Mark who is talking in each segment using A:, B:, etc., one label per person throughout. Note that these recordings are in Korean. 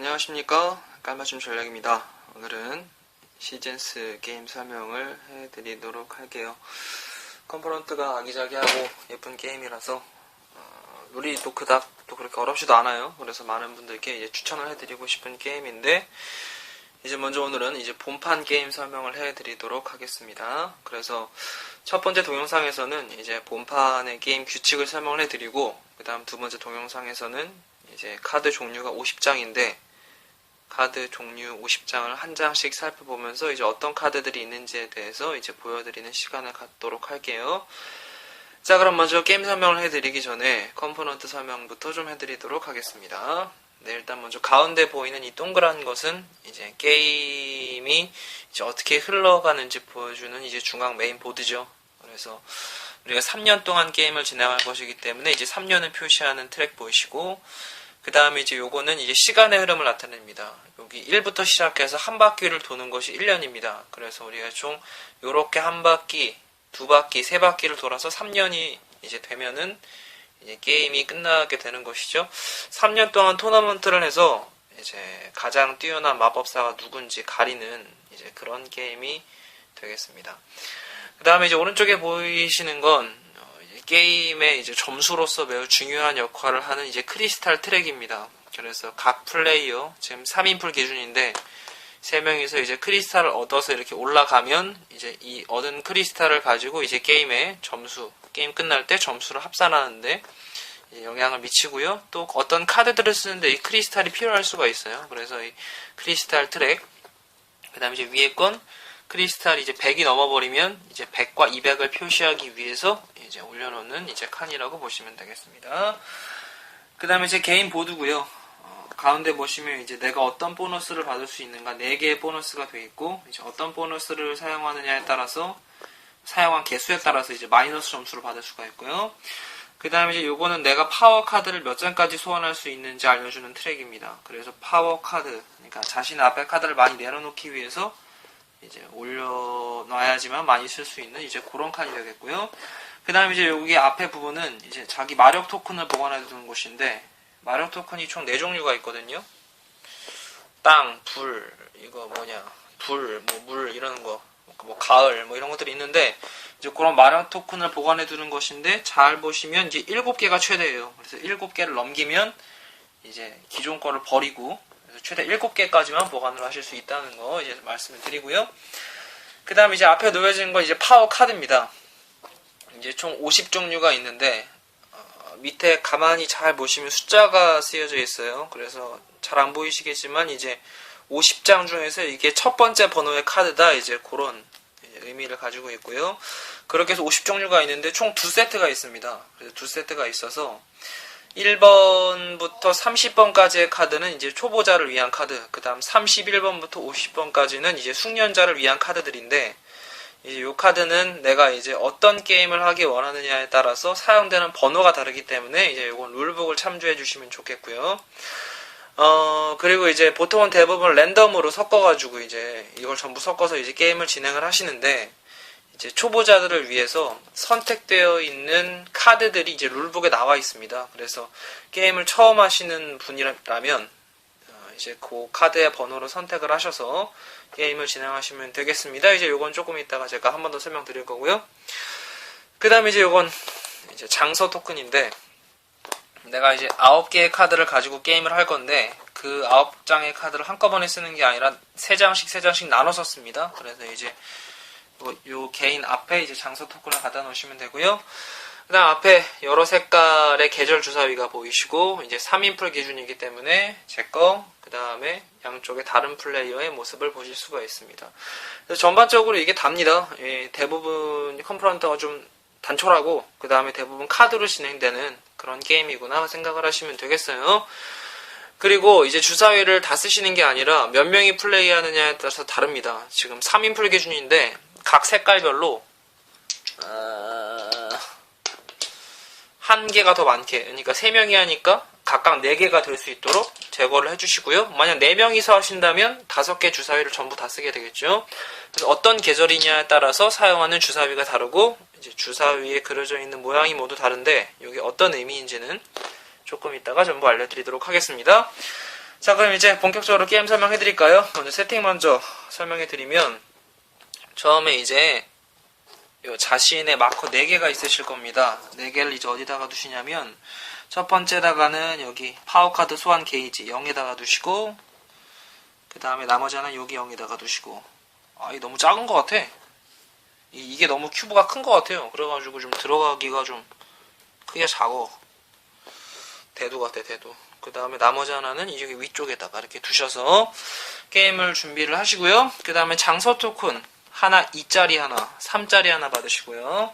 A: 안녕하십니까, 깔맞춤 전략입니다. 오늘은 시즌스 게임 설명을 해드리도록 할게요. 컴포넌트가 아기자기하고 예쁜 게임이라서 룰이 또 그닥 또 그렇게 어렵지도 않아요. 그래서 많은 분들께 이제 추천을 해드리고 싶은 게임인데, 이제 먼저 오늘은 이제 본판 게임 설명을 해드리도록 하겠습니다. 그래서 첫 번째 동영상에서는 이제 본판의 게임 규칙을 설명을 해드리고, 그 다음 두 번째 동영상에서는 이제 카드 종류가 50장인데 카드 종류 50장을 한 장씩 살펴보면서 이제 어떤 카드들이 있는지에 대해서 이제 보여드리는 시간을 갖도록 할게요. 자, 그럼 먼저 게임 설명을 해드리기 전에 컴포넌트 설명부터 좀 해드리도록 하겠습니다. 네, 일단 먼저 가운데 보이는 이 동그란 것은 이제 게임이 이제 어떻게 흘러가는지 보여주는 이제 중앙 메인 보드죠. 그래서 우리가 3년 동안 게임을 진행할 것이기 때문에 이제 3년을 표시하는 트랙 보이시고, 그 다음에 이제 요거는 이제 시간의 흐름을 나타냅니다. 여기 1부터 시작해서 한 바퀴를 도는 것이 1년입니다. 그래서 우리가 총 요렇게 한 바퀴, 두 바퀴, 세 바퀴를 돌아서 3년이 이제 되면은 이제 게임이 끝나게 되는 것이죠. 3년 동안 토너먼트를 해서 이제 가장 뛰어난 마법사가 누군지 가리는 이제 그런 게임이 되겠습니다. 그 다음에 이제 오른쪽에 보이시는 건 게임의 이제 점수로서 매우 중요한 역할을 하는 이제 크리스탈 트랙입니다. 그래서 각 플레이어, 지금 3인풀 기준인데 3명이서 이제 크리스탈을 얻어서 이렇게 올라가면 이제 이 얻은 크리스탈을 가지고 이제 게임의 점수, 게임 끝날 때 점수를 합산하는데 영향을 미치고요. 또 어떤 카드들을 쓰는데 이 크리스탈이 필요할 수가 있어요. 그래서 이 크리스탈 트랙, 그 다음에 이제 위에 건 크리스탈이 이제 100이 넘어버리면 이제 100과 200을 표시하기 위해서 이제 올려놓는 이제 칸이라고 보시면 되겠습니다. 그 다음에 이제 개인 보드고요. 가운데 보시면 이제 내가 어떤 보너스를 받을 수 있는가 4개의 보너스가 되어 있고, 이제 어떤 보너스를 사용하느냐에 따라서 사용한 개수에 따라서 이제 마이너스 점수를 받을 수가 있고요. 그 다음에 이제 요거는 내가 파워 카드를 몇 장까지 소환할 수 있는지 알려주는 트랙입니다. 그래서 파워 카드, 그러니까 자신 앞에 카드를 많이 내려놓기 위해서 이제 올려놔야지만 많이 쓸 수 있는 이제 그런 칸이 되겠고요. 그 다음에 이제 여기 앞에 부분은 이제 자기 마력 토큰을 보관해 두는 곳인데, 마력 토큰이 총 4종류가 있거든요. 땅, 불, 이거 뭐냐, 불, 뭐 물 이런 거, 뭐 가을, 뭐 이런 것들이 있는데, 이제 그런 마력 토큰을 보관해 두는 것인데, 잘 보시면 이제 7개가 최대예요. 그래서 7개를 넘기면 이제 기존 거를 버리고 최대 7개까지만 보관을 하실 수 있다는 거 이제 말씀을 드리고요. 그 다음에 이제 앞에 놓여진 건 이제 파워 카드입니다. 이제 총 50종류가 있는데, 밑에 가만히 잘 보시면 숫자가 쓰여져 있어요. 그래서 잘 안 보이시겠지만 이제 50장 중에서 이게 첫 번째 번호의 카드다, 이제 그런 의미를 가지고 있고요. 그렇게 해서 50종류가 있는데 총 2세트가 있습니다. 그래서 2세트가 있어서 1번부터 30번까지의 카드는 이제 초보자를 위한 카드, 그 다음 31번부터 50번까지는 이제 숙련자를 위한 카드들인데, 이제 요 카드는 내가 이제 어떤 게임을 하기 원하느냐에 따라서 사용되는 번호가 다르기 때문에 이제 요건 룰북을 참조해 주시면 좋겠고요. 그리고 이제 보통은 대부분 랜덤으로 섞어가지고 이제 이걸 전부 섞어서 이제 게임을 진행을 하시는데, 이제 초보자들을 위해서 선택되어 있는 카드들이 이제 룰북에 나와 있습니다. 그래서 게임을 처음 하시는 분이라면 이제 그 카드의 번호를 선택을 하셔서 게임을 진행하시면 되겠습니다. 이제 요건 조금 이따가 제가 한 번 더 설명드릴 거고요. 그 다음에 이제 요건 이제 장서 토큰인데, 내가 이제 9개의 카드를 가지고 게임을 할 건데, 그 9장의 카드를 한꺼번에 쓰는 게 아니라 3장씩 나눠서 씁니다. 그래서 이제 요 개인 앞에 이제 장서 토큰을 갖다 놓으시면 되고요. 그 다음 앞에 여러 색깔의 계절 주사위가 보이시고, 이제 3인풀 기준이기 때문에 제 거, 그 다음에 양쪽에 다른 플레이어의 모습을 보실 수가 있습니다. 그래서 전반적으로 이게 답니다. 대부분 컴포넌트가 좀 단촐하고, 그 다음에 대부분 카드로 진행되는 그런 게임이구나 생각을 하시면 되겠어요. 그리고 이제 주사위를 다 쓰시는 게 아니라 몇 명이 플레이하느냐에 따라서 다릅니다. 지금 3인풀 기준인데 각 색깔별로 한 개가 더 많게, 그러니까 3명이 하니까 각각 4개가 될 수 있도록 제거를 해주시고요. 만약 4명이서 하신다면 5개 주사위를 전부 다 쓰게 되겠죠. 그래서 어떤 계절이냐에 따라서 사용하는 주사위가 다르고, 이제 주사위에 그려져 있는 모양이 모두 다른데, 이게 어떤 의미인지는 조금 이따가 전부 알려드리도록 하겠습니다. 자, 그럼 이제 본격적으로 게임 설명해 드릴까요? 먼저 세팅 먼저 설명해 드리면, 처음에 이제 요 자신의 마커 4개가 있으실 겁니다. 4개를 이제 어디다가 두시냐면, 첫 번째다가는 여기 파워카드 소환 게이지 0에다가 두시고, 그 다음에 나머지 하나는 여기 0에다가 두시고. 이게 너무 작은 것 같아. 이게 너무 큐브가 큰 것 같아요. 그래가지고 좀 들어가기가 좀 크기가 작어. 대두 같아, 대두. 그 다음에 나머지 하나는 여기 위쪽에다가 이렇게 두셔서 게임을 준비를 하시고요. 그 다음에 장서 토큰 하나 2짜리 하나 3짜리 하나 받으시고요.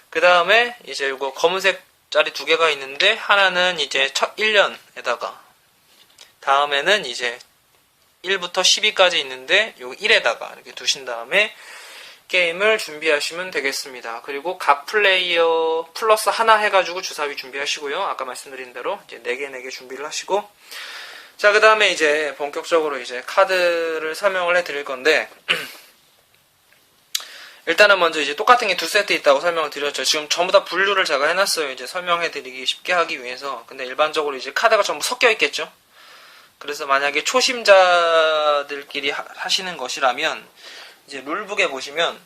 A: 그 다음에 이제 이거 검은색 짜리 2개가 있는데, 하나는 이제 첫 1년에다가, 다음에는 이제 1부터 12까지 있는데 요 1에다가 이렇게 두신 다음에 게임을 준비하시면 되겠습니다. 그리고 각 플레이어 플러스 하나 해가지고 주사위 준비하시고요. 아까 말씀드린 대로 이제 4개 준비를 하시고, 자, 그 다음에 이제 본격적으로 이제 카드를 설명을 해 드릴 건데, 일단은 먼저 이제 똑같은 게 2세트 있다고 설명을 드렸죠. 지금 전부 다 분류를 제가 해놨어요. 이제 설명해 드리기 쉽게 하기 위해서. 근데 일반적으로 이제 카드가 전부 섞여 있겠죠. 그래서 만약에 초심자들끼리 하시는 것이라면, 이제 룰북에 보시면,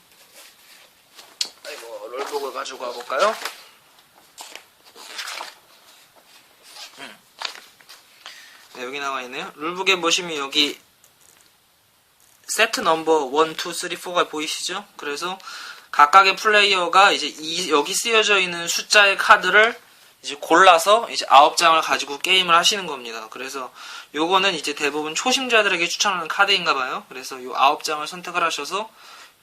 A: 룰북을 가지고 와볼까요? 네, 여기 나와 있네요. 룰북에 보시면 여기 세트 넘버 1, 2, 3, 4가 보이시죠? 그래서 각각의 플레이어가 이제 여기 쓰여져 있는 숫자의 카드를 이제 골라서 이제 9장을 가지고 게임을 하시는 겁니다. 그래서 요거는 이제 대부분 초심자들에게 추천하는 카드인가봐요. 그래서 요 9장을 선택을 하셔서,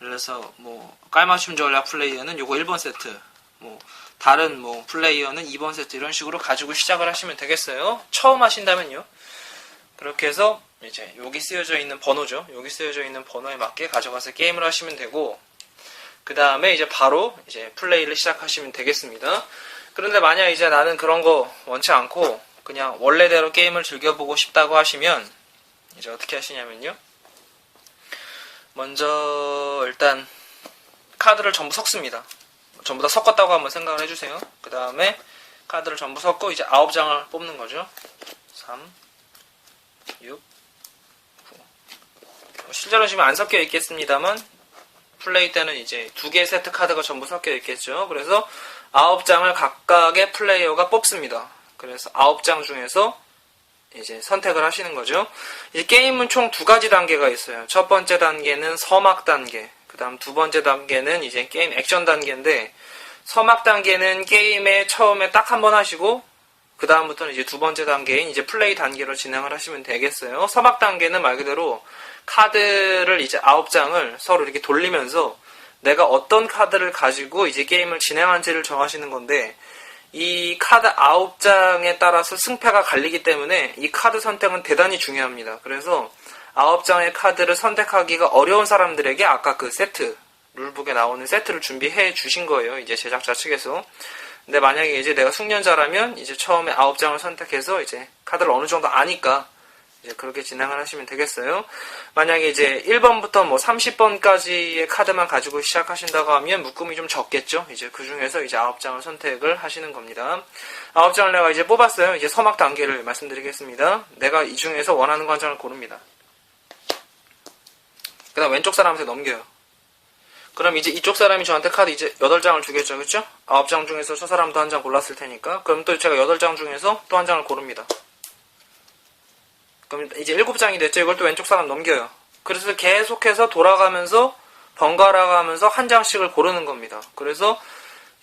A: 그래서 뭐 깔맞춤 전략 플레이어는 요거 1번 세트, 뭐 다른 뭐 플레이어는 2번 세트, 이런 식으로 가지고 시작을 하시면 되겠어요. 처음 하신다면요. 그렇게 해서 이제 여기 쓰여져 있는 번호죠. 여기 쓰여져 있는 번호에 맞게 가져가서 게임을 하시면 되고, 그 다음에 이제 바로 이제 플레이를 시작하시면 되겠습니다. 그런데 만약 이제 나는 그런 거 원치 않고 그냥 원래대로 게임을 즐겨보고 싶다고 하시면 이제 어떻게 하시냐면요. 먼저 일단 카드를 전부 섞습니다. 전부 다 섞었다고 한번 생각을 해주세요. 그 다음에 카드를 전부 섞고 이제 9장을 뽑는 거죠. 3, 6, 9. 실제로 지금 안 섞여 있겠습니다만, 플레이 때는 이제 2개의 세트 카드가 전부 섞여 있겠죠. 그래서 9장을 각각의 플레이어가 뽑습니다. 그래서 9장 중에서 이제 선택을 하시는 거죠. 이제 게임은 총 2가지 단계가 있어요. 첫 번째 단계는 서막 단계, 그 다음 2번째 단계는 이제 게임 액션 단계인데, 서막 단계는 게임에 처음에 딱 한 번 하시고, 그 다음부터는 이제 2번째 단계인 이제 플레이 단계로 진행을 하시면 되겠어요. 서막 단계는 말 그대로 카드를 이제 9장을 서로 이렇게 돌리면서 내가 어떤 카드를 가지고 이제 게임을 진행한지를 정하시는 건데, 이 카드 9장에 따라서 승패가 갈리기 때문에 이 카드 선택은 대단히 중요합니다. 그래서 9장의 카드를 선택하기가 어려운 사람들에게 아까 그 세트, 룰북에 나오는 세트를 준비해 주신 거예요. 이제 제작자 측에서. 근데 만약에 이제 내가 숙련자라면 이제 처음에 9장을 선택해서 이제 카드를 어느 정도 아니까 이제 그렇게 진행을 하시면 되겠어요. 만약에 이제 1번부터 뭐 30번까지의 카드만 가지고 시작하신다고 하면 묶음이 좀 적겠죠. 이제 그 중에서 이제 9장을 선택을 하시는 겁니다. 9장을 내가 이제 뽑았어요. 이제 서막 단계를 말씀드리겠습니다. 내가 이 중에서 원하는 거 한 장을 고릅니다. 그 다음 왼쪽 사람한테 넘겨요. 그럼 이제 이쪽 사람이 저한테 카드 이제 8장을 주겠죠. 그쵸? 9장 중에서 저 사람도 한 장 골랐을 테니까. 그럼 또 제가 8장 중에서 또 한 장을 고릅니다. 그럼 이제 7장이 됐죠. 이걸 또 왼쪽 사람 넘겨요. 그래서 계속해서 돌아가면서 번갈아 가면서 한 장씩을 고르는 겁니다. 그래서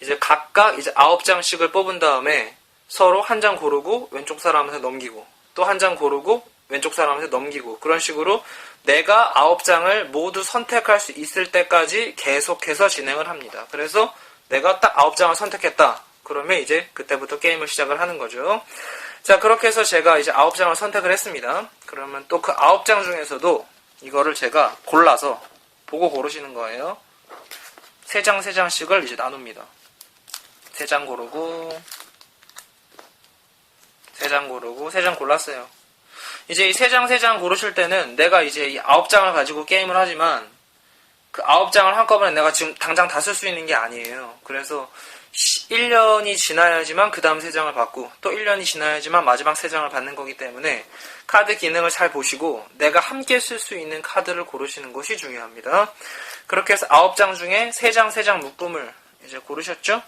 A: 이제 각각 이제 9장씩을 뽑은 다음에 서로 한 장 고르고 왼쪽 사람한테 넘기고, 또 한 장 고르고 왼쪽 사람한테 넘기고, 그런 식으로 내가 9장을 모두 선택할 수 있을 때까지 계속해서 진행을 합니다. 그래서 내가 딱 9장을 선택했다. 그러면 이제 그때부터 게임을 시작을 하는 거죠. 자, 그렇게 해서 제가 이제 9장을 선택을 했습니다. 그러면 또 그 9장 중에서도 이거를 제가 골라서 보고 고르시는 거예요. 3장씩을 이제 나눕니다. 3장 고르고, 3장 고르고, 3장 골랐어요. 이제 이 3장 고르실 때는 내가 이제 이 9장을 가지고 게임을 하지만 그 9장을 한꺼번에 내가 지금 당장 다 쓸 수 있는 게 아니에요. 그래서 1년이 지나야지만 그 다음 3장을 받고 또 1년이 지나야지만 마지막 3장을 받는 거기 때문에 카드 기능을 잘 보시고 내가 함께 쓸 수 있는 카드를 고르시는 것이 중요합니다. 그렇게 해서 9장 중에 3장 묶음을 이제 고르셨죠?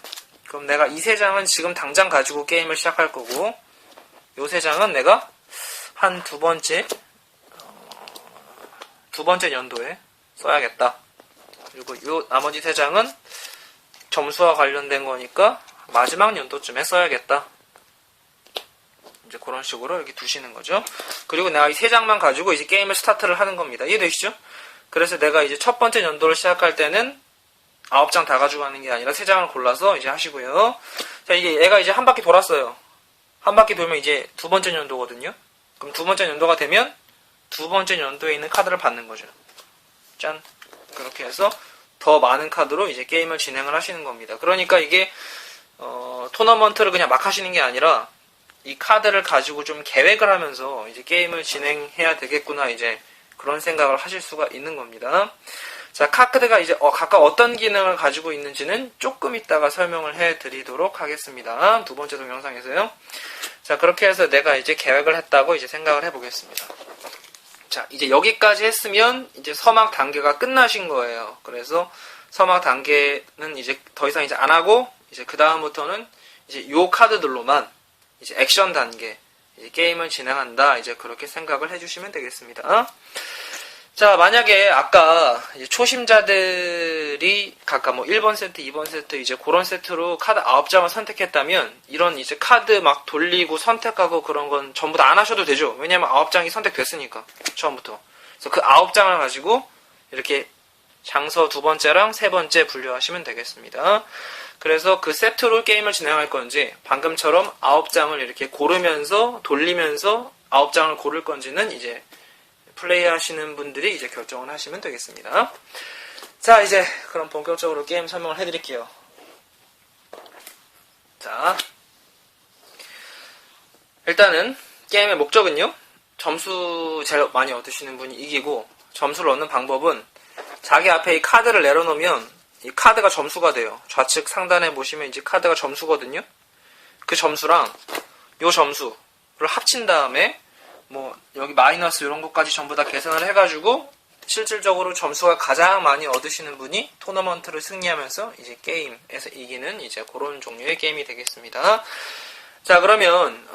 A: 그럼 내가 이 3장은 지금 당장 가지고 게임을 시작할 거고 요 3장은 내가 한 두 번째 연도에 써야겠다. 그리고 요 나머지 3장은 점수와 관련된 거니까 마지막 연도쯤에 써야겠다. 이제 그런 식으로 이렇게 두시는 거죠. 그리고 내가 이 3장만 가지고 이제 게임을 스타트를 하는 겁니다. 이해되시죠? 그래서 내가 이제 첫 번째 연도를 시작할 때는 9장 다 가지고 가는 게 아니라 3장을 골라서 이제 하시고요. 자, 이게 얘가 이제 한 바퀴 돌았어요. 한 바퀴 돌면 이제 두 번째 연도거든요. 그럼 두 번째 연도가 되면 두 번째 연도에 있는 카드를 받는 거죠. 짠. 그렇게 해서 더 많은 카드로 이제 게임을 진행을 하시는 겁니다. 그러니까 이게 토너먼트를 그냥 막 하시는 게 아니라 이 카드를 가지고 좀 계획을 하면서 이제 게임을 진행해야 되겠구나 이제 그런 생각을 하실 수가 있는 겁니다. 자, 카드가 이제 각각 어떤 기능을 가지고 있는지는 조금 이따가 설명을 해드리도록 하겠습니다. 두 번째 동영상에서요. 자, 그렇게 해서 내가 이제 계획을 했다고 이제 생각을 해보겠습니다. 자, 이제 여기까지 했으면 이제 서막 단계가 끝나신 거예요. 그래서 서막 단계는 이제 더 이상 이제 안 하고 이제 그 다음부터는 이제 요 카드들로만 이제 액션 단계 이제 게임을 진행한다. 이제 그렇게 생각을 해주시면 되겠습니다. 자, 만약에 아까 이제 초심자들이 각각 뭐 1번 세트, 2번 세트 이제 그런 세트로 카드 9장을 선택했다면 이런 이제 카드 막 돌리고 선택하고 그런 건 전부 다 안 하셔도 되죠. 왜냐면 9장이 선택됐으니까 처음부터. 그래서 그 9장을 가지고 이렇게 장서 두 번째랑 세 번째 분류하시면 되겠습니다. 그래서 그 세트로 게임을 진행할 건지 방금처럼 9장을 이렇게 고르면서 돌리면서 9장을 고를 건지는 이제 플레이 하시는 분들이 이제 결정을 하시면 되겠습니다. 자, 이제 그럼 본격적으로 게임 설명을 해드릴게요. 자, 일단은 게임의 목적은요, 점수 제일 많이 얻으시는 분이 이기고, 점수를 얻는 방법은 자기 앞에 이 카드를 내려놓으면 이 카드가 점수가 돼요. 좌측 상단에 보시면 이제 카드가 점수거든요. 그 점수랑 요 점수를 합친 다음에 뭐 여기 마이너스 이런 것까지 전부 다 계산을 해가지고 실질적으로 점수가 가장 많이 얻으시는 분이 토너먼트를 승리하면서 이제 게임에서 이기는 이제 그런 종류의 게임이 되겠습니다. 자, 그러면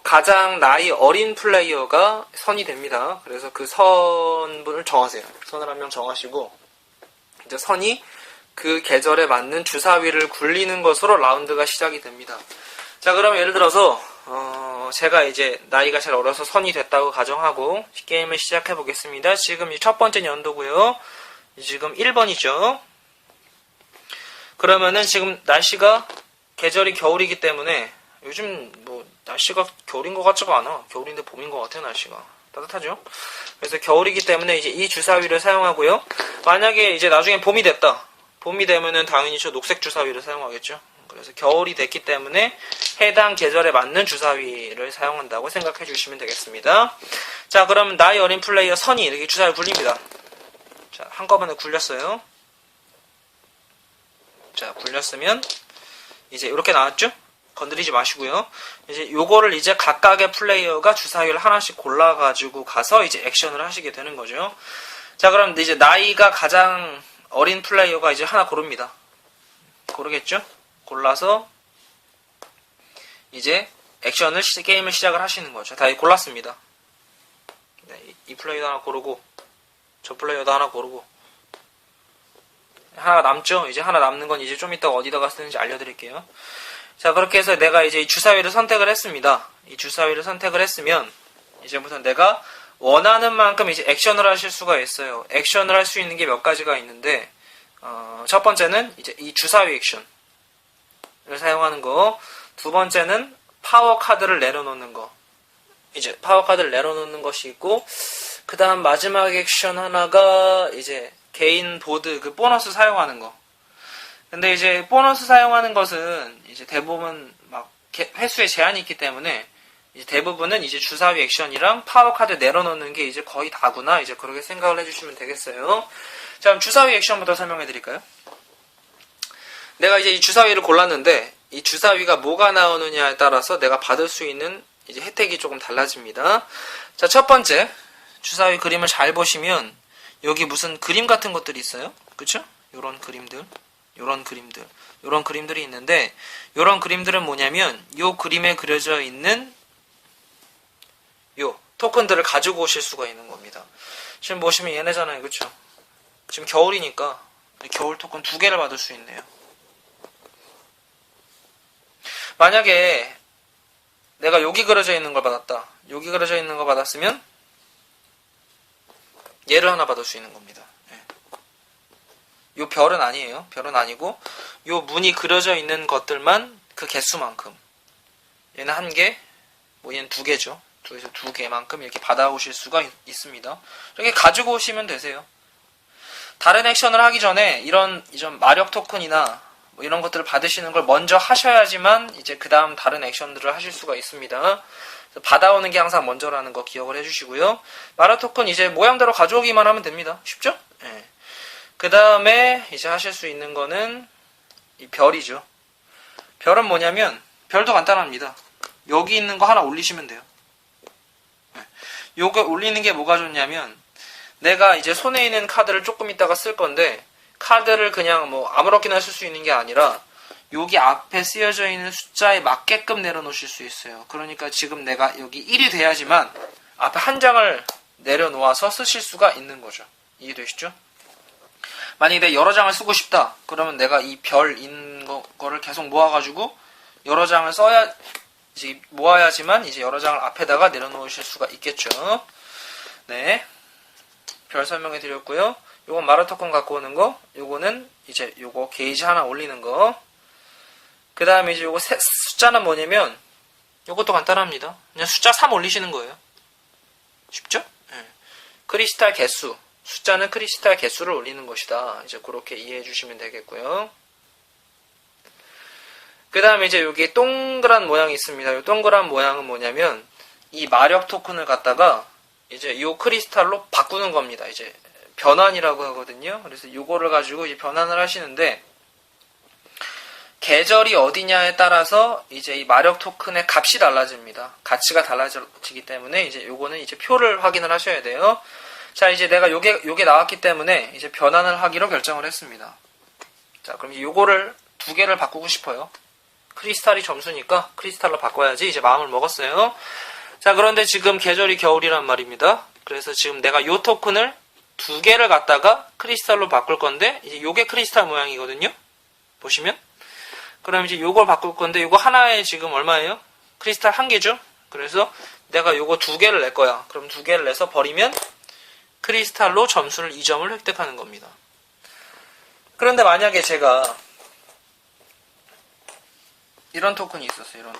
A: 가장 나이 어린 플레이어가 선이 됩니다. 그래서 그 선분을 정하세요. 선을 한 명 정하시고 이제 선이 그 계절에 맞는 주사위를 굴리는 것으로 라운드가 시작이 됩니다. 자, 그러면 예를 들어서 제가 이제 나이가 제일 어려서 선이 됐다고 가정하고 게임을 시작해 보겠습니다. 지금 이 첫 번째 연도고요. 지금 1번이죠. 그러면은 지금 날씨가 계절이 겨울이기 때문에 요즘 뭐 날씨가 겨울인 것 같지가 않아. 겨울인데 봄인 것 같아요. 날씨가 따뜻하죠. 그래서 겨울이기 때문에 이제 이 주사위를 사용하고요. 만약에 이제 나중에 봄이 됐다. 봄이 되면은 당연히 저 녹색 주사위를 사용하겠죠. 그래서 겨울이 됐기 때문에 해당 계절에 맞는 주사위를 사용한다고 생각해 주시면 되겠습니다. 자, 그럼 나이 어린 플레이어 선이 이렇게 주사위 굴립니다. 자, 한꺼번에 굴렸어요. 자, 굴렸으면 이제 이렇게 나왔죠? 건드리지 마시고요. 이제 요거를 이제 각각의 플레이어가 주사위를 하나씩 골라가지고 가서 이제 액션을 하시게 되는 거죠. 자, 그럼 이제 나이가 가장 어린 플레이어가 이제 하나 고릅니다. 고르겠죠? 골라서 이제 액션을 게임을 시작을 하시는 거죠. 다 골랐습니다. 네, 이 플레이어도 하나 고르고 저 플레이어도 하나 고르고 하나 남죠? 이제 하나 남는 건 이제 좀 이따 어디다가 쓰는지 알려드릴게요. 자, 그렇게 해서 내가 이제 이 주사위를 선택을 했습니다. 이 주사위를 선택을 했으면 이제부터 내가 원하는 만큼 이제 액션을 하실 수가 있어요. 액션을 할 수 있는 게 몇 가지가 있는데 첫 번째는 이제 이 주사위 액션을 사용하는 거. 두 번째는 파워 카드를 내려놓는 거. 이제 파워 카드를 내려놓는 것이 있고, 그 다음 마지막 액션 하나가 이제 개인 보드 그 보너스 사용하는 거. 근데 이제 보너스 사용하는 것은 이제 대부분 막 횟수에 제한이 있기 때문에 이제 대부분은 이제 주사위 액션이랑 파워 카드 내려놓는 게 이제 거의 다구나. 이제 그렇게 생각을 해주시면 되겠어요. 자, 그럼 주사위 액션부터 설명해 드릴까요? 내가 이제 이 주사위를 골랐는데 이 주사위가 뭐가 나오느냐에 따라서 내가 받을 수 있는 이제 혜택이 조금 달라집니다. 자, 첫 번째 주사위 그림을 잘 보시면 여기 무슨 그림 같은 것들이 있어요. 그쵸? 요런 그림들, 요런 그림들, 요런 그림들이 있는데 요런 그림들은 뭐냐면 요 그림에 그려져 있는 요 토큰들을 가지고 오실 수가 있는 겁니다. 지금 보시면 얘네잖아요. 그쵸? 지금 겨울이니까 겨울 토큰 2개를 받을 수 있네요. 만약에 내가 여기 그려져 있는 걸 받았다. 여기 그려져 있는 거 받았으면 얘를 하나 받을 수 있는 겁니다. 요 별은 아니에요. 별은 아니고 요 문이 그려져 있는 것들만 그 개수만큼. 얘는 1개, 뭐 얘는 2개죠. 그래서 2개만큼 이렇게 받아오실 수가 있습니다. 이렇게 가지고 오시면 되세요. 다른 액션을 하기 전에 이런 마력 토큰이나 뭐 이런 것들을 받으시는 걸 먼저 하셔야지만 이제 그 다음 다른 액션들을 하실 수가 있습니다. 받아오는 게 항상 먼저라는 거 기억을 해주시고요. 마력 토큰 이제 모양대로 가져오기만 하면 됩니다. 쉽죠? 네. 그 다음에 이제 하실 수 있는 거는 이 별이죠. 별은 뭐냐면 별도 간단합니다. 여기 있는 거 하나 올리시면 돼요. 네. 요거 올리는 게 뭐가 좋냐면 내가 이제 손에 있는 카드를 조금 있다가 쓸 건데 카드를 그냥 뭐 아무렇게나 쓸 수 있는 게 아니라 여기 앞에 쓰여져 있는 숫자에 맞게끔 내려놓으실 수 있어요. 그러니까 지금 내가 여기 1이 돼야지만 앞에 한 장을 내려놓아서 쓰실 수가 있는 거죠. 이해되시죠? 만약에 내가 여러 장을 쓰고 싶다. 그러면 내가 이 별인 거를 계속 모아가지고 여러 장을 이제 모아야지만 이제 여러 장을 앞에다가 내려놓으실 수가 있겠죠. 네. 별 설명해 드렸고요. 요건 마력 토큰 갖고 오는 거. 요거는 이제 요거 게이지 하나 올리는 거. 그 다음에 이제 요거 숫자는 뭐냐면 요것도 간단합니다. 그냥 숫자 3 올리시는 거예요. 쉽죠? 네. 크리스탈 개수. 숫자는 크리스탈 개수를 올리는 것이다. 이제 그렇게 이해해 주시면 되겠고요. 그 다음에 이제 여기 동그란 모양이 있습니다. 이 동그란 모양은 뭐냐면 이 마력 토큰을 갖다가 이제 이 크리스탈로 바꾸는 겁니다. 이제 변환이라고 하거든요. 그래서 이거를 가지고 이제 변환을 하시는데 계절이 어디냐에 따라서 이제 이 마력 토큰의 값이 달라집니다. 가치가 달라지기 때문에 이제 요거는 이제 표를 확인을 하셔야 돼요. 자, 이제 내가 요게 나왔기 때문에 이제 변환을 하기로 결정을 했습니다. 자, 그럼 요거를 2개를 바꾸고 싶어요. 크리스탈이 점수니까 크리스탈로 바꿔야지 이제 마음을 먹었어요. 자, 그런데 지금 계절이 겨울이란 말입니다. 그래서 지금 내가 요 토큰을 2개를 갖다가 크리스탈로 바꿀 건데 이제 요게 크리스탈 모양이거든요. 보시면. 그럼 이제 요걸 바꿀 건데 요거 하나에 지금 얼마예요? 크리스탈 1개죠? 그래서 내가 요거 2개를 낼 거야. 그럼 2개를 내서 버리면 크리스탈로 점수를 2점을 획득하는 겁니다. 그런데 만약에 제가 이런 토큰이 있었어요.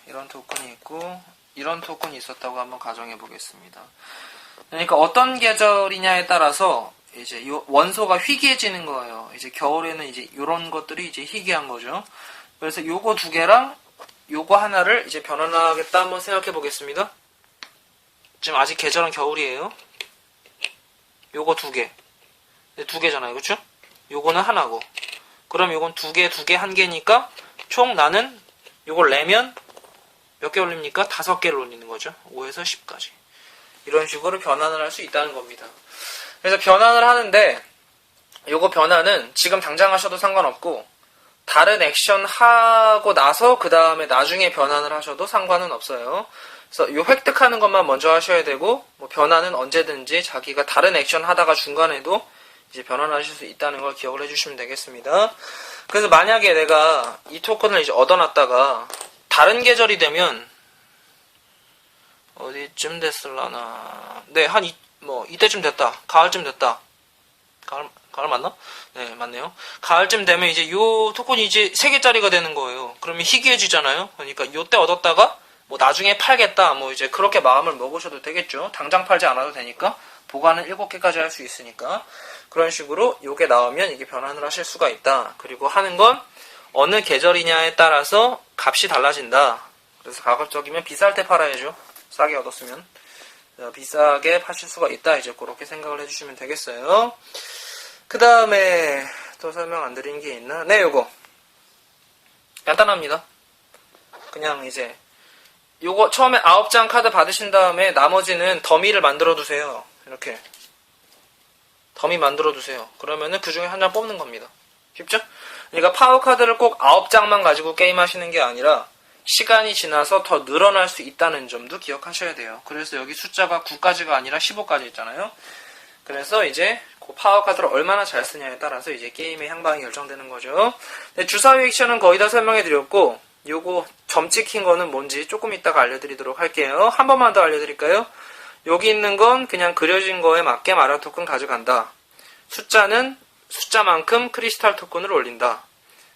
A: 이런 토큰이 있고 이런 토큰이 있었다고 한번 가정해 보겠습니다. 그러니까 어떤 계절이냐에 따라서 이제 이 원소가 희귀해지는 거예요. 이제 겨울에는 이제 이런 것들이 이제 희귀한 거죠. 그래서 요거 2개랑 요거 하나를 이제 변환하겠다 한번 생각해 보겠습니다. 지금 아직 계절은 겨울이에요. 요거 2개. 2개잖아요. 그쵸? 요거는 하나고. 그럼 요건 2개, 1개니까 총 나는 요걸 내면 몇 개 올립니까? 5개를 올리는 거죠. 5에서 10까지. 이런 식으로 변환을 할 수 있다는 겁니다. 그래서 변환을 하는데 요거 변환은 지금 당장 하셔도 상관없고 다른 액션 하고 나서 그 다음에 나중에 변환을 하셔도 상관은 없어요. 그래서 요 획득하는 것만 먼저 하셔야 되고 뭐 변환은 언제든지 자기가 다른 액션 하다가 중간에도 이제 변환하실 수 있다는 걸 기억을 해주시면 되겠습니다. 그래서 만약에 내가 이 토큰을 이제 얻어놨다가 다른 계절이 되면 어디쯤 됐을라나? 네, 이때쯤 됐다. 가을쯤 됐다. 가을 맞나? 네, 맞네요. 가을쯤 되면 이제 요 토큰이 이제 3개짜리가 되는 거예요. 그러면 희귀해지잖아요. 그러니까 요때 얻었다가 뭐 나중에 팔겠다. 뭐 이제 그렇게 마음을 먹으셔도 되겠죠. 당장 팔지 않아도 되니까. 보관은 7개까지 할 수 있으니까. 그런 식으로 요게 나오면 이게 변환을 하실 수가 있다. 그리고 하는 건 어느 계절이냐에 따라서 값이 달라진다. 그래서 가급적이면 비쌀 때 팔아야죠. 싸게 얻었으면. 비싸게 파실 수가 있다. 이제 그렇게 생각을 해주시면 되겠어요. 그 다음에 또 설명 안 드린 게 있나? 네, 요거. 간단합니다. 그냥 이제 요거 처음에 9장 카드 받으신 다음에 나머지는 더미를 만들어 두세요. 이렇게 더미 만들어 두세요. 그러면은 그 중에 한 장 뽑는 겁니다. 쉽죠? 그러니까 파워 카드를 꼭 9장만 가지고 게임 하시는 게 아니라 시간이 지나서 더 늘어날 수 있다는 점도 기억하셔야 돼요. 그래서 여기 숫자가 9까지가 아니라 15까지 있잖아요. 그래서 이제 그 파워 카드를 얼마나 잘 쓰냐에 따라서 이제 게임의 향방이 결정되는 거죠. 네, 주사위 액션은 거의 다 설명해 드렸고, 요거 점 찍힌 거는 뭔지 조금 이따가 알려드리도록 할게요. 한 번만 더 알려드릴까요? 여기 있는 건 그냥 그려진 거에 맞게 마력 토큰 가져간다. 숫자는 숫자만큼 크리스탈 토큰을 올린다.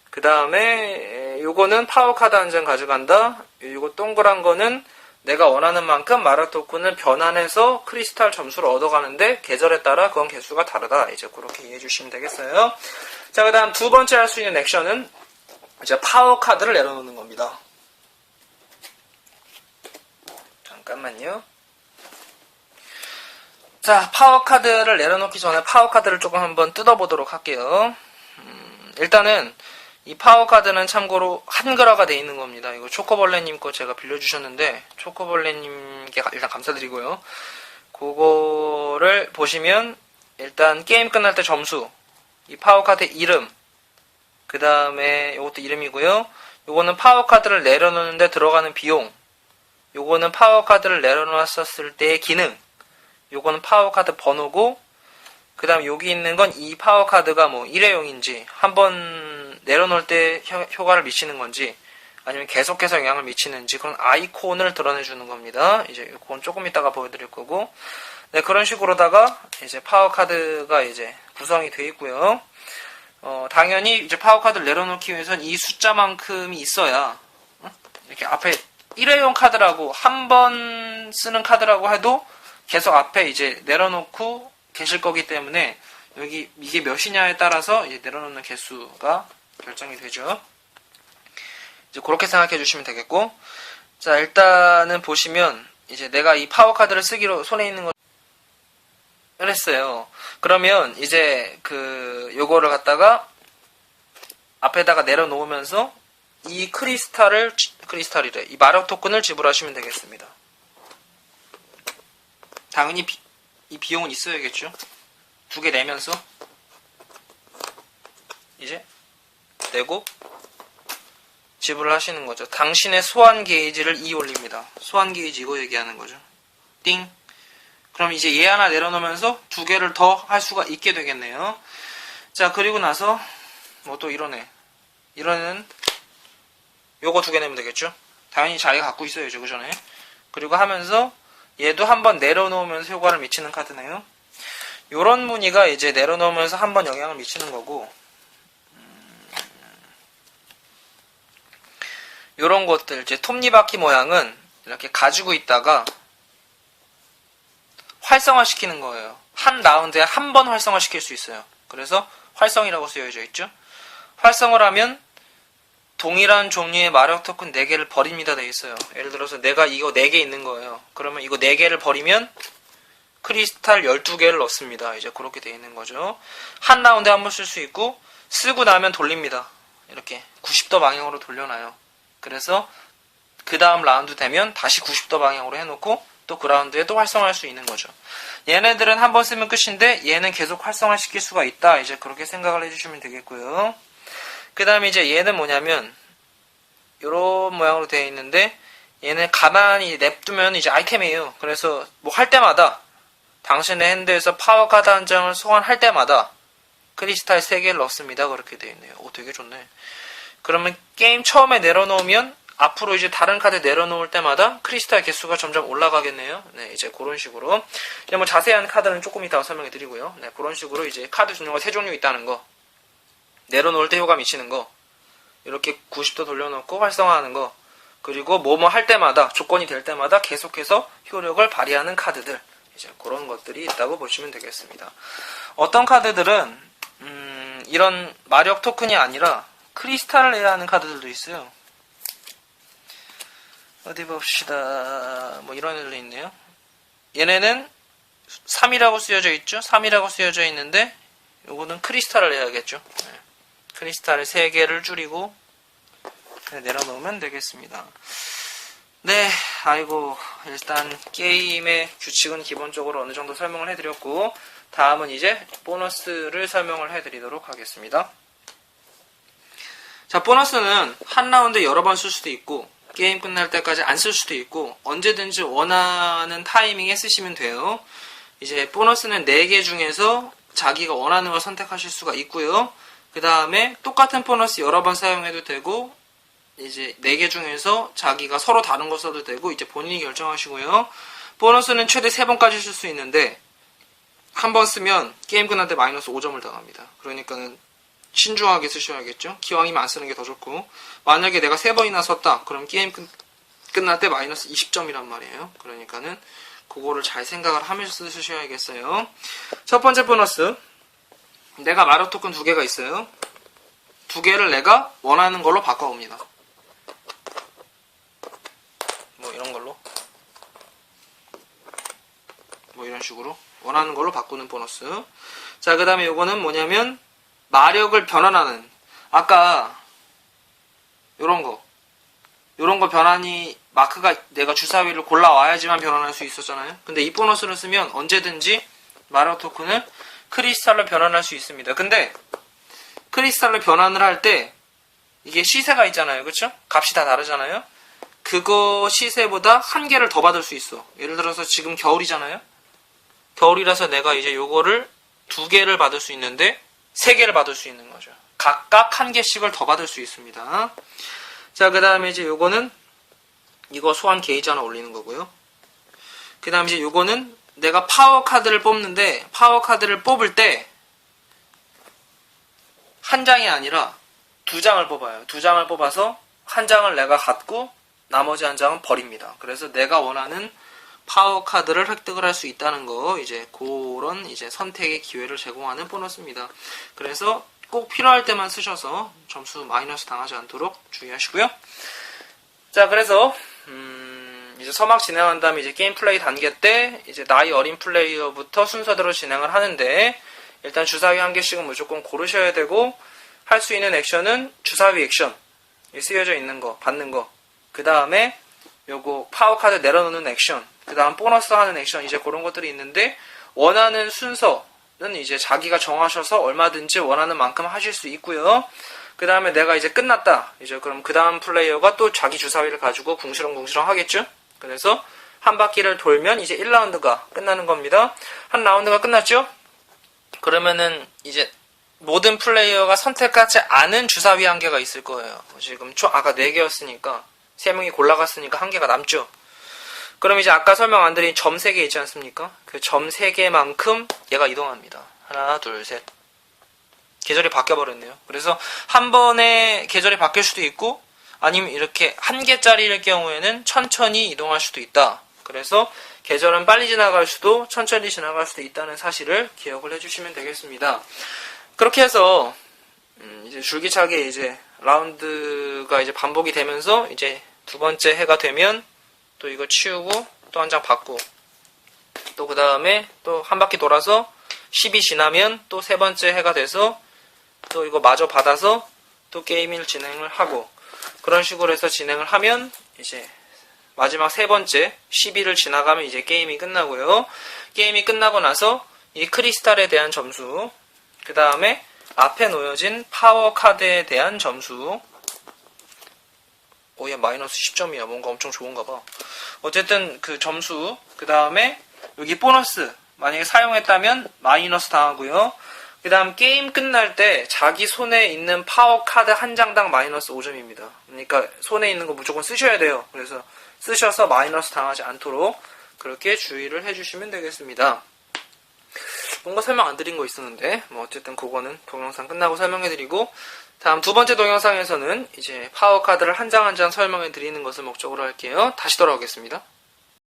A: 그 다음에 요거는 파워 카드 한 장 가져간다. 요거 동그란 거는 내가 원하는 만큼 마력 토큰을 변환해서 크리스탈 점수를 얻어가는데 계절에 따라 그건 개수가 다르다. 이제 그렇게 이해해 주시면 되겠어요. 자, 그 다음 두 번째 할 수 있는 액션은 이제 파워 카드를 내려놓는 겁니다. 잠깐만요. 자, 파워 카드를 내려놓기 전에 파워 카드를 조금 한번 뜯어보도록 할게요. 일단은 이 파워 카드는 참고로 한글화가 되어 있는 겁니다. 이거 초코벌레님 거 제가 빌려주셨는데 초코벌레님께 일단 감사드리고요. 그거를 보시면 일단 게임 끝날 때 점수, 이 파워 카드의 이름, 그 다음에 이것도 이름이고요. 요거는 파워 카드를 내려놓는데 들어가는 비용, 요거는 파워 카드를 내려놨었을 때의 기능, 요거는 파워 카드 번호고, 그 다음 여기 있는 건 이 파워 카드가 뭐 일회용인지 한번 내려놓을 때 효과를 미치는 건지 아니면 계속해서 영향을 미치는지 그런 아이콘을 드러내주는 겁니다. 이제 그건 조금 이따가 보여드릴 거고, 네, 그런 식으로다가 이제 파워 카드가 이제 구성이 되어 있고요. 당연히 이제 파워 카드를 내려놓기 위해서는 이 숫자만큼이 있어야, 이렇게 앞에 일회용 카드라고 한 번 쓰는 카드라고 해도 계속 앞에 이제 내려놓고 계실 거기 때문에 여기 이게 몇이냐에 따라서 이제 내려놓는 개수가 결정이 되죠. 이제 그렇게 생각해 주시면 되겠고, 자, 일단은 보시면 이제 내가 이 파워 카드를 쓰기로 손에 있는 걸 했어요. 그러면 이제 요거를 갖다가 앞에다가 내려놓으면서 이 크리스탈이래. 이 마력 토큰을 지불하시면 되겠습니다. 당연히 이 비용은 있어야겠죠. 2개 내면서 이제 내고 지불을 하시는 거죠. 당신의 소환 게이지를 2 올립니다. 소환 게이지 이거 얘기하는 거죠. 띵. 그럼 이제 얘 하나 내려놓으면서 2개를 더 할 수가 있게 되겠네요. 자, 그리고 나서 뭐 또 이러네. 이러는 요거 2개 내면 되겠죠. 당연히 자기가 갖고 있어야죠, 그 전에. 그리고 하면서 얘도 한번 내려놓으면서 효과를 미치는 카드네요. 요런 무늬가 이제 내려놓으면서 한번 영향을 미치는 거고, 요런 것들 이제 톱니바퀴 모양은 이렇게 가지고 있다가 활성화시키는 거예요. 한 라운드에 한 번 활성화시킬 수 있어요. 그래서 활성이라고 쓰여져 있죠. 활성을 하면 동일한 종류의 마력 토큰 4개를 버립니다 돼 있어요. 예를 들어서 내가 이거 4개 있는 거예요. 그러면 이거 4개를 버리면 크리스탈 12개를 넣습니다. 이제 그렇게 돼 있는 거죠. 한 라운드에 한 번 쓸 수 있고, 쓰고 나면 돌립니다. 이렇게 90도 방향으로 돌려놔요. 그래서 그 다음 라운드 되면 다시 90도 방향으로 해놓고 또 그 라운드에 또 활성화할 수 있는 거죠. 얘네들은 한 번 쓰면 끝인데 얘는 계속 활성화시킬 수가 있다. 이제 그렇게 생각을 해주시면 되겠고요. 그 다음에 이제 얘는 뭐냐면 요런 모양으로 되어 있는데 얘는 가만히 냅두면 이제 아이템이에요. 그래서 뭐 할 때마다 당신의 핸드에서 파워 카드 한 장을 소환할 때마다 크리스탈 3개를 넣습니다. 그렇게 되어 있네요. 오, 되게 좋네. 그러면 게임 처음에 내려놓으면 앞으로 이제 다른 카드 내려놓을 때마다 크리스탈 개수가 점점 올라가겠네요. 네, 이제 그런 식으로. 이제 뭐 자세한 카드는 조금 이따가 설명해 드리고요. 네, 그런 식으로 이제 카드 종류가 3종류 있다는 거. 내려놓을 때 효과 미치는 거. 이렇게 90도 돌려놓고 활성화하는 거. 그리고 뭐뭐 할 때마다, 조건이 될 때마다 계속해서 효력을 발휘하는 카드들. 이제 그런 것들이 있다고 보시면 되겠습니다. 어떤 카드들은, 이런 마력 토큰이 아니라 크리스탈을 내야 하는 카드들도 있어요. 어디 봅시다. 뭐 이런 애들도 있네요. 얘네는 3이라고 쓰여져 있죠. 3이라고 쓰여져 있는데 요거는 크리스탈을 내야겠죠. 네. 크리스탈을 3개를 줄이고 내려놓으면 되겠습니다. 네, 아이고, 일단 게임의 규칙은 기본적으로 어느 정도 설명을 해드렸고, 다음은 이제 보너스를 설명을 해드리도록 하겠습니다. 자, 보너스는 한 라운드 여러 번 쓸 수도 있고, 게임 끝날 때까지 안 쓸 수도 있고, 언제든지 원하는 타이밍에 쓰시면 돼요. 이제 보너스는 4개 중에서 자기가 원하는 걸 선택하실 수가 있고요. 그 다음에 똑같은 보너스 여러 번 사용해도 되고, 이제 4개 중에서 자기가 서로 다른 거 써도 되고, 이제 본인이 결정하시고요. 보너스는 최대 3번까지 쓸 수 있는데, 한 번 쓰면 게임 끝날 때 마이너스 5점을 당합니다. 그러니까는 신중하게 쓰셔야겠죠. 기왕이면 안 쓰는 게 더 좋고, 만약에 내가 3번이나 썼다, 그럼 게임 끝날 때 마이너스 20점이란 말이에요. 그러니까는 그거를 잘 생각을 하면서 쓰셔야겠어요. 첫 번째 보너스, 내가 마력 토큰 2개가 있어요. 2개를 내가 원하는 걸로 바꿔옵니다. 뭐 이런 걸로, 뭐 이런 식으로 원하는 걸로 바꾸는 보너스. 자, 그 다음에 요거는 뭐냐면 마력을 변환하는, 아까 요런 거 변환이 마크가 내가 주사위를 골라와야지만 변환할 수 있었잖아요. 근데 이 보너스를 쓰면 언제든지 마력 토큰을 크리스탈로 변환할 수 있습니다. 근데 크리스탈로 변환을 할 때 이게 시세가 있잖아요. 그쵸? 값이 다 다르잖아요. 그거 시세보다 1개를 더 받을 수 있어. 예를 들어서 지금 겨울이잖아요. 겨울이라서 내가 이제 요거를 2개를 받을 수 있는데 3개를 받을 수 있는 거죠. 각각 1개씩을 더 받을 수 있습니다. 자, 그 다음에 이제 요거는 이거 소환 게이지 하나 올리는 거고요. 그 다음에 이제 요거는 내가 파워 카드를 뽑는데, 파워 카드를 뽑을 때 한 장이 아니라 2장을 뽑아요. 2장을 뽑아서 한 장을 내가 갖고 나머지 한 장은 버립니다. 그래서 내가 원하는 파워 카드를 획득을 할 수 있다는 거, 이제 그런 이제 선택의 기회를 제공하는 보너스입니다. 그래서 꼭 필요할 때만 쓰셔서 점수 마이너스 당하지 않도록 주의하시고요. 자, 그래서 이제 서막 진행한 다음에 이제 게임 플레이 단계 때 이제 나이 어린 플레이어부터 순서대로 진행을 하는데, 일단 주사위 1개씩은 무조건 고르셔야 되고, 할 수 있는 액션은 주사위 액션, 쓰여져 있는 거, 받는 거, 그 다음에 요거 파워 카드 내려놓는 액션, 그 다음 보너스 하는 액션, 이제 그런 것들이 있는데, 원하는 순서는 이제 자기가 정하셔서 얼마든지 원하는 만큼 하실 수 있고요. 그 다음에 내가 이제 끝났다, 이제 그럼 그 다음 플레이어가 또 자기 주사위를 가지고 궁시렁궁시렁 하겠죠. 그래서 한 바퀴를 돌면 이제 1라운드가 끝나는 겁니다. 한 라운드가 끝났죠? 그러면은 이제 모든 플레이어가 선택하지 않은 주사위 1개가 있을 거예요. 지금 아까 4개였으니까 3명이 골라갔으니까 1개가 남죠. 그럼 이제 아까 설명 안 드린 점 3개 있지 않습니까? 그 점 3개만큼 얘가 이동합니다. 하나, 둘, 셋. 계절이 바뀌어버렸네요. 그래서 한 번에 계절이 바뀔 수도 있고, 아니면 이렇게 1개짜리일 경우에는 천천히 이동할 수도 있다. 그래서 계절은 빨리 지나갈 수도 천천히 지나갈 수도 있다는 사실을 기억을 해주시면 되겠습니다. 그렇게 해서 이제 줄기차게 이제 라운드가 이제 반복이 되면서 이제 2번째 해가 되면 또 이거 치우고 또 한 장 받고, 또 그 다음에 또 한 바퀴 돌아서 10이 지나면 또 3번째 해가 돼서 또 이거 마저 받아서 또 게임을 진행을 하고, 그런 식으로 해서 진행을 하면 이제 마지막 3번째 12를 지나가면 이제 게임이 끝나고요. 게임이 끝나고 나서 이 크리스탈에 대한 점수, 그 다음에 앞에 놓여진 파워 카드에 대한 점수, 얘 마이너스 10점이야. 뭔가 엄청 좋은가 봐. 어쨌든 그 점수, 그 다음에 여기 보너스 만약에 사용했다면 마이너스 당하고요. 그 다음 게임 끝날 때 자기 손에 있는 파워 카드 한 장당 마이너스 5점입니다. 그러니까 손에 있는 거 무조건 쓰셔야 돼요. 그래서 쓰셔서 마이너스 당하지 않도록 그렇게 주의를 해주시면 되겠습니다. 뭔가 설명 안 드린 거 있었는데, 뭐 어쨌든 그거는 동영상 끝나고 설명해드리고, 다음 2번째 동영상에서는 이제 파워 카드를 한 장 한 장 설명해 드리는 것을 목적으로 할게요. 다시 돌아오겠습니다.